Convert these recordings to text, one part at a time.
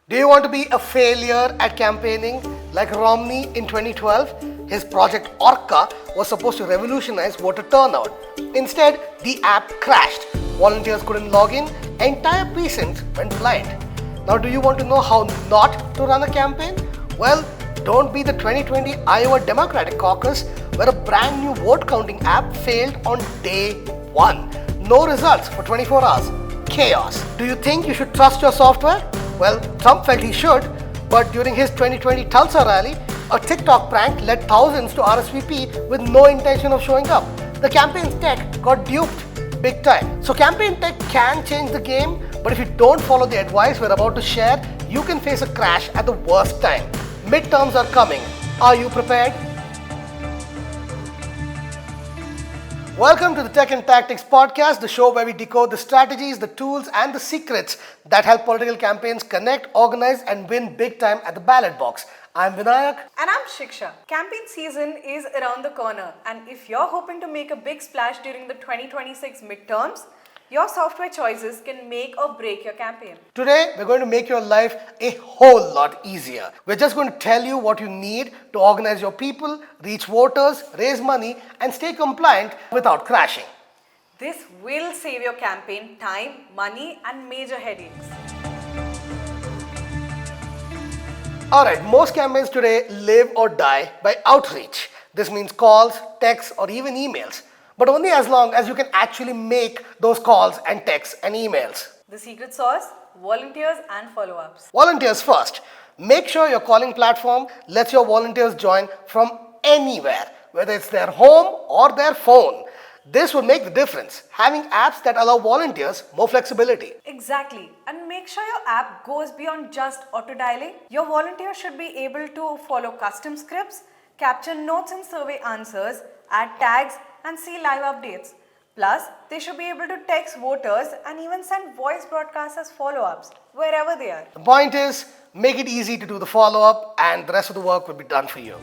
Do you want to be a failure at campaigning like Romney in 2012? His project Orca was supposed to revolutionize voter turnout. Instead, the app crashed. Volunteers couldn't log in, entire precincts went blind. Now, do you want to know how not to run a campaign? Well, don't be the 2020 Iowa Democratic Caucus where a brand new vote counting app failed on day one. No results for 24 hours. Chaos. Do you think you should trust your software? Well, Trump felt he should, but during his 2020 Tulsa rally, a TikTok prank led thousands to RSVP with no intention of showing up. The campaign's tech got duped big time. So campaign tech can change the game, but if you don't follow the advice we're about to share, you can face a crash at the worst time. Midterms are coming. Are you prepared? Welcome to the Tech and Tactics podcast, the show where we decode the strategies, the tools, and the secrets that help political campaigns connect, organize, and win big time at the ballot box. I'm Vinayak. And I'm Shiksha. Campaign season is around the corner, and if you're hoping to make a big splash during the 2026 midterms, your software choices can make or break your campaign. Today, we're going to make your life a whole lot easier. We're just going to tell you what you need to organize your people, reach voters, raise money, and stay compliant without crashing. This will save your campaign time, money, and major headaches. Alright, most campaigns today live or die by outreach. This means calls, texts, or even emails. But only as long as you can actually make those calls and texts and emails. The secret sauce? Volunteers and follow-ups. Volunteers first. Make sure your calling platform lets your volunteers join from anywhere, whether it's their home or their phone. This would make the difference, having apps that allow volunteers more flexibility. Exactly. And make sure your app goes beyond just auto-dialing. Your volunteers should be able to follow custom scripts, capture notes and survey answers, add tags, and see live updates. Plus, they should be able to text voters and even send voice broadcasts as follow-ups, wherever they are. The point is, make it easy to do the follow-up and the rest of the work will be done for you.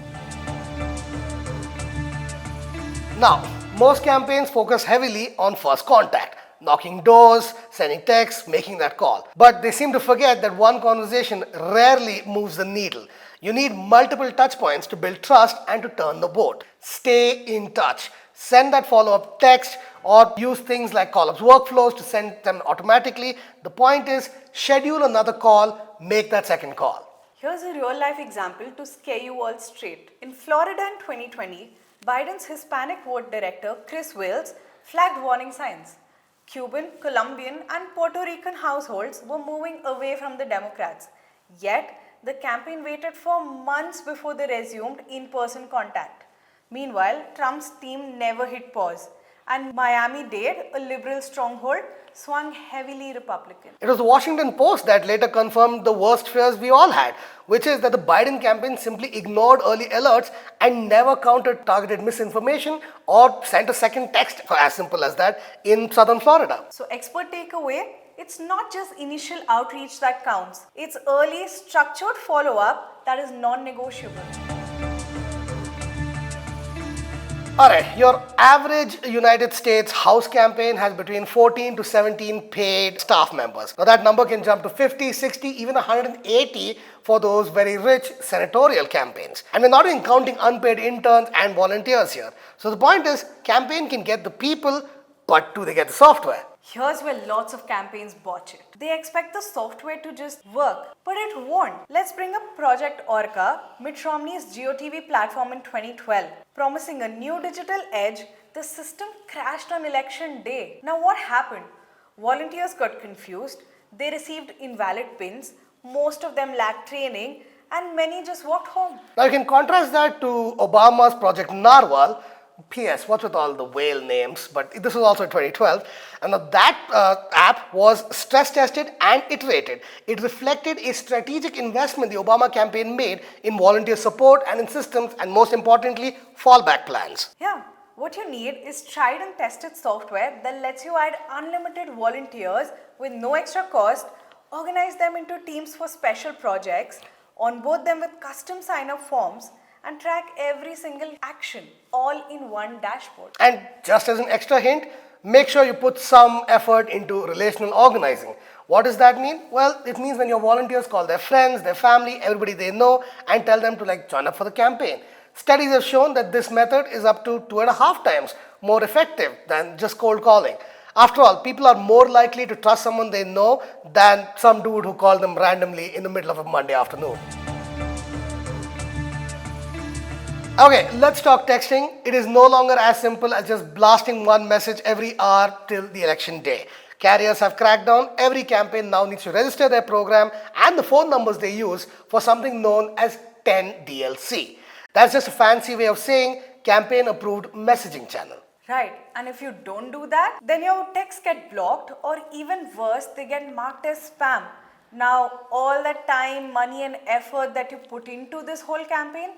Now, most campaigns focus heavily on first contact, knocking doors, sending texts, making that call. But they seem to forget that one conversation rarely moves the needle. You need multiple touch points to build trust and to turn the vote. Stay in touch. Send that follow-up text or use things like call-ups workflows to send them automatically. The point is, schedule another call, make that second call. Here's a real-life example to scare you all straight. In Florida in 2020, Biden's Hispanic vote director, Chris Wills, flagged warning signs. Cuban, Colombian, and Puerto Rican households were moving away from the Democrats. Yet, the campaign waited for months before they resumed in-person contact. Meanwhile, Trump's team never hit pause, and Miami-Dade, a liberal stronghold, swung heavily Republican. It was the Washington Post that later confirmed the worst fears we all had, which is that the Biden campaign simply ignored early alerts and never countered targeted misinformation or sent a second text, as simple as that, in southern Florida. So expert takeaway, it's not just initial outreach that counts. It's early structured follow-up that is non-negotiable. Alright, your average United States House campaign has between 14 to 17 paid staff members. Now that number can jump to 50, 60, even 180 for those very rich senatorial campaigns. And we're not even counting unpaid interns and volunteers here. So the point is, campaign can get the people, but do they get the software? Here's where lots of campaigns botch it. They expect the software to just work, but it won't. Let's bring up Project Orca, Mitt Romney's GOTV platform in 2012. Promising a new digital edge, the system crashed on election day. Now what happened? Volunteers got confused, they received invalid pins, most of them lacked training, and many just walked home. Now you can contrast that to Obama's Project Narwhal. P.S. What's with all the whale names? But this was also 2012. And that app was stress tested and iterated. It reflected a strategic investment the Obama campaign made in volunteer support and in systems and most importantly, fallback plans. Yeah, what you need is tried and tested software that lets you add unlimited volunteers with no extra cost, organize them into teams for special projects, onboard them with custom sign-up forms, and track every single action all in one dashboard. And just as an extra hint, make sure you put some effort into relational organizing. What does that mean? Well, it means when your volunteers call their friends, their family, everybody they know, and tell them to join up for the campaign. Studies have shown that this method is up to 2.5 times more effective than just cold calling. After all, people are more likely to trust someone they know than some dude who called them randomly in the middle of a Monday afternoon. Okay, let's talk texting. It is no longer as simple as just blasting one message every hour till the election day. Carriers have cracked down. Every campaign now needs to register their program and the phone numbers they use for something known as 10DLC. That's just a fancy way of saying campaign approved messaging channel. Right, and if you don't do that, then your texts get blocked, or even worse, they get marked as spam. Now, all that time, money and effort that you put into this whole campaign,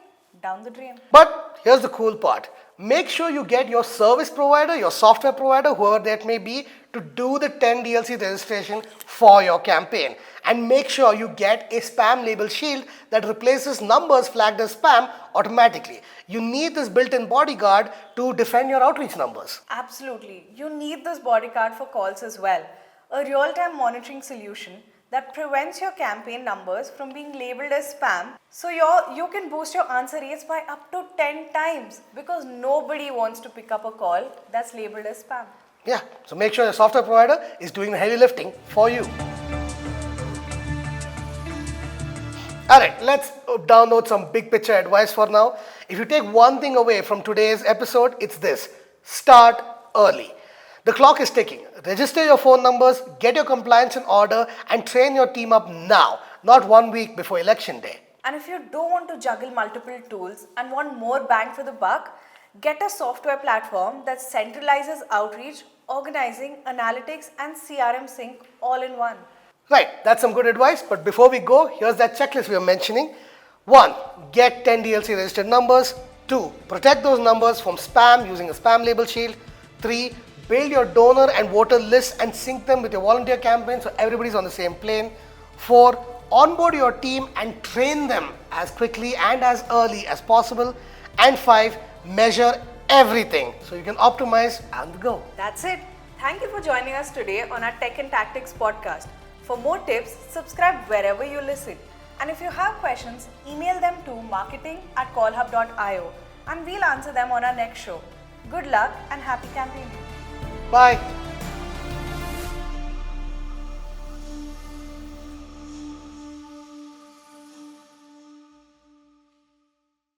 down the drain. But here's the cool part. Make sure you get your service provider, your software provider, whoever that may be, to do the 10 DLC registration for your campaign. And make sure you get a spam label shield that replaces numbers flagged as spam automatically. You need this built-in bodyguard to defend your outreach numbers. Absolutely. You need this bodyguard for calls as well. A real-time monitoring solution that prevents your campaign numbers from being labeled as spam, so you can boost your answer rates by up to 10 times, because nobody wants to pick up a call that's labeled as spam. Yeah, so make sure your software provider is doing the heavy lifting for you. Alright, let's download some big picture advice for now. If you take one thing away from today's episode, it's this: start early. The clock is ticking. Register your phone numbers, get your compliance in order, and train your team up now, not 1 week before election day. And if you don't want to juggle multiple tools and want more bang for the buck, get a software platform that centralizes outreach, organizing, analytics, and CRM sync all in one. Right, that's some good advice, but before we go, here's that checklist we were mentioning. 1. Get 10 DLC registered numbers. 2. Protect those numbers from spam using a spam label shield. 3. Build your donor and voter lists and sync them with your volunteer campaign so everybody's on the same plane. 4. Onboard your team and train them as quickly and as early as possible. And 5. Measure everything so you can optimize on the go. That's it. Thank you for joining us today on our Tech and Tactics podcast. For more tips, subscribe wherever you listen. And if you have questions, email them to marketing@callhub.io and we'll answer them on our next show. Good luck and happy campaigning. Bye.